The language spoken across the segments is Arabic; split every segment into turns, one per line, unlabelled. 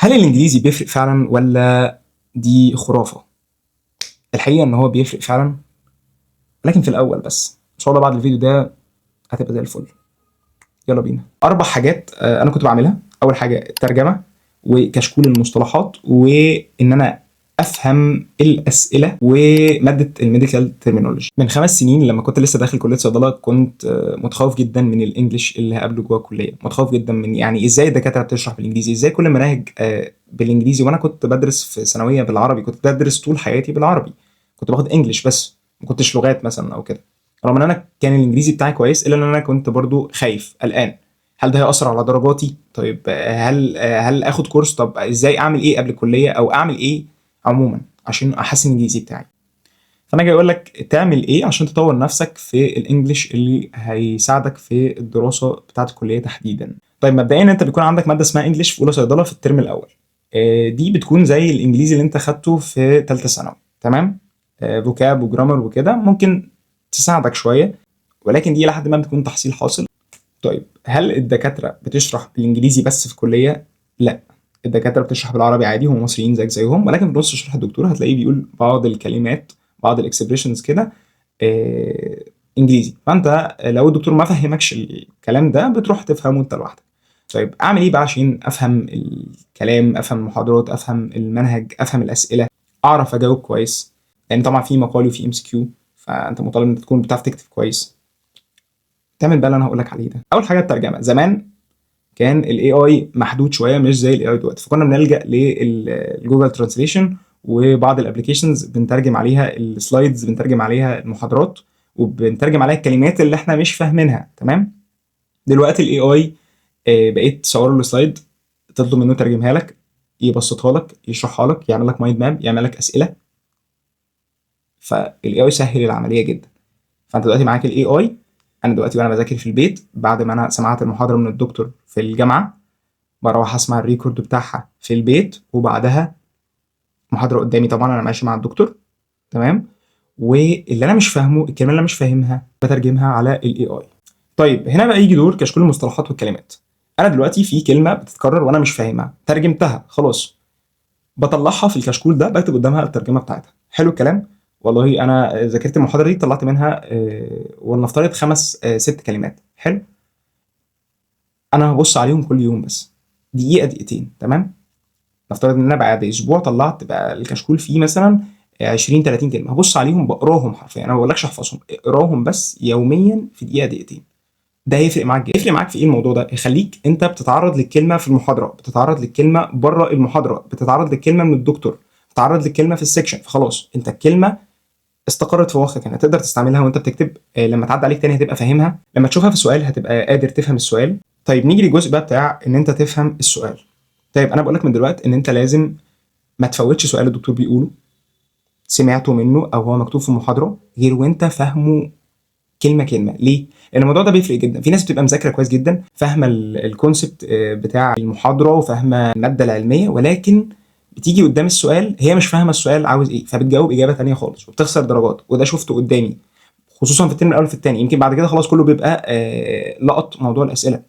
هل الإنجليزي بيفرق فعلًا والّا دي خرافة؟ الحقيقة إن هو بيفرق فعلًا، ولكن في الأول بس. إن شاء الله بعد الفيديو ده هتبقى زي الفل. يلا بينا. 4 حاجات أنا كنت باعملها. أول حاجة الترجمة وكشكول المصطلحات وإن أنا أفهم الأسئلة ومادة الMedical Terminology. من 5 سنين لمّا كنت لسه داخل كلية صيدلة كنت متخوّف جدًا من الإنجليش اللي هاقابله جوّه الكلية، متخوّف جدًا من يعني إزاي الدكاترة بتشرح بالإنجليزي، إزاي كل المناهج بالإنجليزي وأنا كنت بادرس في ثانوية بالعربي، كنت بادرس طول حياتي بالعربي، كنت باخد English بس، ما كنتش لغات مثلًا أو كده. رغم إن أنا كان الإنجليزي بتاعي كويس إلا إن أنا كنت برضه خايف، قلقان. هل ده هيأثّر على درجاتي؟ طيب هل آخُد كورس؟ طب إزاي أعمل إيه قبل الكُلّية أو أعمل إيه عمومًا عشان أحسِّن الإنجليزي بتاعي؟ فأنا جاي أقول لك تعمل إيه عشان تطوّر نَفْسك في الEnglish اللي هيساعدك في الدراسة بتاعة الكُلّية تحديدًا. طيب مبدئيًا أنت بيكون عندك مادة اسمها English في أولى صيدلة في الترم الأول. دي بتكون زي الإنجليزي اللي أنت خدته في تالتة ثانوي، تمام؟ vocab وgrammar وكده ممكن تساعدك شوية، ولكن دي إلى حدٍ ما بتكون تحصيل حاصل. طيب هل الدكاترة بتشرح بالإنجليزي بس في الكلية؟ لأ، الدكاترة بتشرح بالعربي عادي، هم مصريين زيك زيهم، ولكن في نص شرح الدكتور هتلاقيه بيقول بعض الكلمات، بعض الexpressions كده إنجليزي، فأنت لو الدكتور ما فهمكش الكلام ده بتروح تفهمه أنت لوحدك. طيب أعمل إيه بقى عشان أفهم الكلام، أفهم المحاضرات، أفهم المنهج، أفهم الأسئلة، أعرف أجاوب كويس؟ لأن طبعًا في مقالي وفي MCQ، فأنت مطالب إن أنت تكون بتعرف تكتب كويس. تعمل بقى اللي أنا هاقول لك عليه ده. أول حاجة الترجمة. زمان كان الAI محدود شوية مش زي الAI دلوقتي، فكنا بنلجأ للجوجل ترانسليشن وبعض الابلكيشنز بنترجم عليها السلايدز، بنترجم عليها المحاضرات، وبنترجم عليها الكلمات اللي احنا مش فاهمينها، تمام؟ دلوقتي الAI بقيت تصور له السلايد، تطلب منه يترجمها لك، يبسطها لك، يشرحها لك، يعمل لك مايند ماب، يعمل لك أسئلة. فالAI سهل العملية جدا. فأنت دلوقتي معاك الAI. أنا دلوقتي وأنا بذاكر في البيت بعد ما أنا سمعت المحاضرة من الدكتور في الجامعة، بروح أسمع الريكورد بتاعها في البيت، وبعدها محاضرة قدامي طبعًا أنا ماشي مع الدكتور، تمام؟ واللي أنا مش فاهمه، الكلمة اللي أنا مش فاهمها باترجمها على الAI. طيب هنا بقى ييجي دور كشكول المصطلحات والكلمات. أنا دلوقتي في كلمة بتتكرر وأنا مش فاهمها، ترجمتها خلاص، باطلعها في الكشكول ده، باكتب قدامها الترجمة بتاعتها. حلو الكلام؟ والله أنا ذاكرت المحاضرة دي طلعت منها ولنفترض 5 6 كلمات، حلو؟ أنا هابُص عليهم كل يوم بس، دقيقة دقيقتين، تمام؟ نفترض إن أنا بعد أسبوع طلعت بقى الكشكول فيه مثلًا 20 30 كلمة، هابُص عليهم باقراهم حرفيًا، أنا ما باقولكش احفظهم، اقراهم بس يوميًا في دقيقة دقيقتين. ده هيفرق معاك جدًا. هيفرق معاك في إيه الموضوع ده؟ هيخلّيك أنت بتتعرّض للكلمة في المحاضرة، بتتعرّض للكلمة برّه المحاضرة، بتتعرّض للكلمة من الدكتور، بتتعرّض للكلمة في الsection، فخلاص أنت الكلمة استقرت في مخك هنا، تقدر تستعملها وأنت بتكتب. لمّا تعدّي عليك تاني هتبقى فاهمها، لمّا تشوفها في السؤال هتبقى قادر تفهم السؤال. طيب نيجي للجزء بقى بتاع إن أنت تفهم السؤال. طيب أنا باقول لك من دلوقتي إن أنت لازم ما تفوّتش سؤال الدكتور بيقوله، سمعته منه أو هو مكتوب في المحاضرة، غير وأنت فاهمه كلمة، كلمة. ليه؟ لأن الموضوع ده بيفرق جدًا. في ناس بتبقى مذاكرة كويس جدًا، فاهمة الconcept بتاع المحاضرة وفاهمة المادة العلمية، ولكن بتيجي قدّام السؤال هي مش فاهمة السؤال عاوز إيه، فبتجاوب إجابة تانية خالص وبتخسر درجات، وده شُفته قدّامي، خصوصًا في الترم الأول وفي التاني. يمكن بعد كده خلاص كُلّه بيبقى لقط موضوع الأسئلة،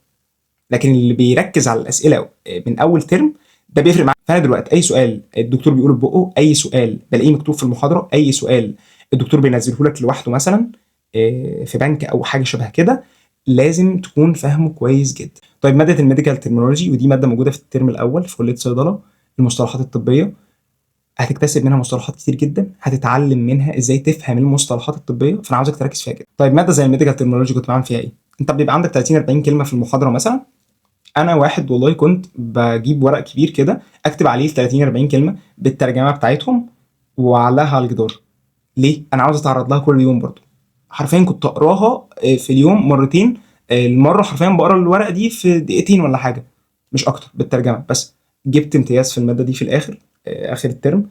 لكن اللي بيركّز على الأسئلة من أول ترم ده بيفرق معاه. فأنا دلوقتي أي سؤال الدكتور بيقوله ببُقُّه، أي سؤال بالاقيه مكتوب في المحاضرة، أي سؤال الدكتور بينزّله لك لوحده مثلًا في بنك أو حاجة شبه كده، لازم تكون فاهمه كويس جدًا. طيب مادة الMedical Terminology ودي مادة موجودة في الترم الأول في كلية صيدلة، المصطلحات الطبية، هتكتسب منها مصطلحات كتير جدًا، هتتعلم منها إزاي تفهم المصطلحات الطبية، فأنا عاوزك تركّز فيها جدًا. طيب مادة زي الMedical Terminology كنت باعمل فيها إيه؟ أنت بيبقى عندك 30 40 كلمة في المحاضرة مثلًا، أنا واحد والله كنت باجيب ورق كبير كده أكتب عليه ال30 40 كلمة بالترجمة بتاعتهم وأعلّقها على الجدار. ليه؟ أنا عاوز أتعرّض لها كل يوم برضه. حرفيًا كنت أقراها في اليوم مرتين، المَرّة حرفيًا باقرا الورقة دي في دقيقتين والّا حاجة، مش أكتر بالترجمة بس. جِبت امتياز في المادة دي في الآخر، آخر الترم،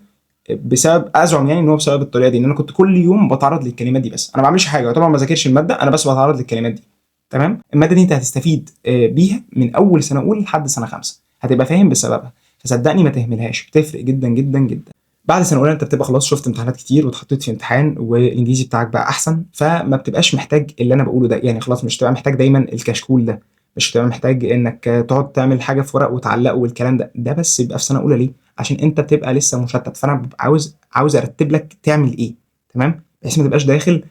بسبب أزعم يعني إن هو بسبب الطريقة دي، إن أنا كنت كل يوم باتعرّض للكلمات دي بس، أنا ما باعملش حاجة، يعتبر ما باذاكرش المادة، أنا بس باتعرّض للكلمات دي، تمام؟ المادة دي أنت هتستفيد بيها من أول سنة أولى لحد سنة 5، هتبقى فاهم بسببها، فصدّقني ما تهملهاش، بتفرق جدًا، جدًا، جدًا. بعد سنة أولى أنت بتبقى خلاص شُفت امتحانات كتير واتحطيت في امتحان والإنجليزي بتاعك بقى أحسن، فما بتبقاش محتاج اللي أنا باقوله ده، يعني خلاص مش هتبقى محتاج دايمًا الكشكول ده، مش هتبقى محتاج انك تقعد تعمل حاجه في ورق وتعلقه والكلام ده. ده بس يبقى في سنه اولى ليه؟ عشان انت بتبقى لسه مشتت، فانا ببقى عاوز ارتب لك تعمل ايه، تمام؟ بحيث ما تبقاش داخل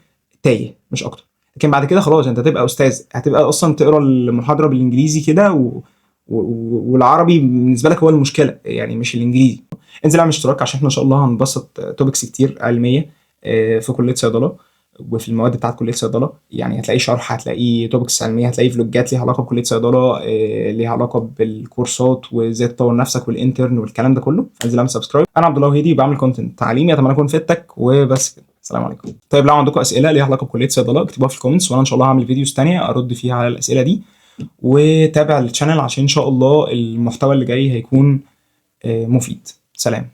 تايه مش اكتر. لكن بعد كده خلاص انت هتبقى استاذ، هتبقى اصلا تقرا المحاضره بالانجليزي كده والعربي بالنسبه لك هو المشكله يعني مش الانجليزي. انزل اعمل اشتراك عشان احنا ان شاء الله هنبسط توبكس كتير علميه في كليه صيدله وفي المواد بتاعت كليه صيدله. يعني هتلاقي شرح، هتلاقي توبكس علميه، هتلاقي فلوجات ليها علاقه بكليه صيدله، ليها علاقه بالكورسات وازاي تطور نفسك والانترن والكلام ده كله. انزل اعمل سبسكرايب. انا عبد الله وهيدي بعمل كونتنت تعليمي، اتمنى اكون فدتك وبس كده. السلام عليكم. طيب لو عندكم اسئله ليها علاقه بكليه صيدله اكتبوها في الكومنتس، وانا ان شاء الله هعمل فيديوز تانية ارد فيها على الاسئله دي. وتابع الشانل عشان ان شاء الله المحتوى اللي جاي هيكون مفيد. سلام.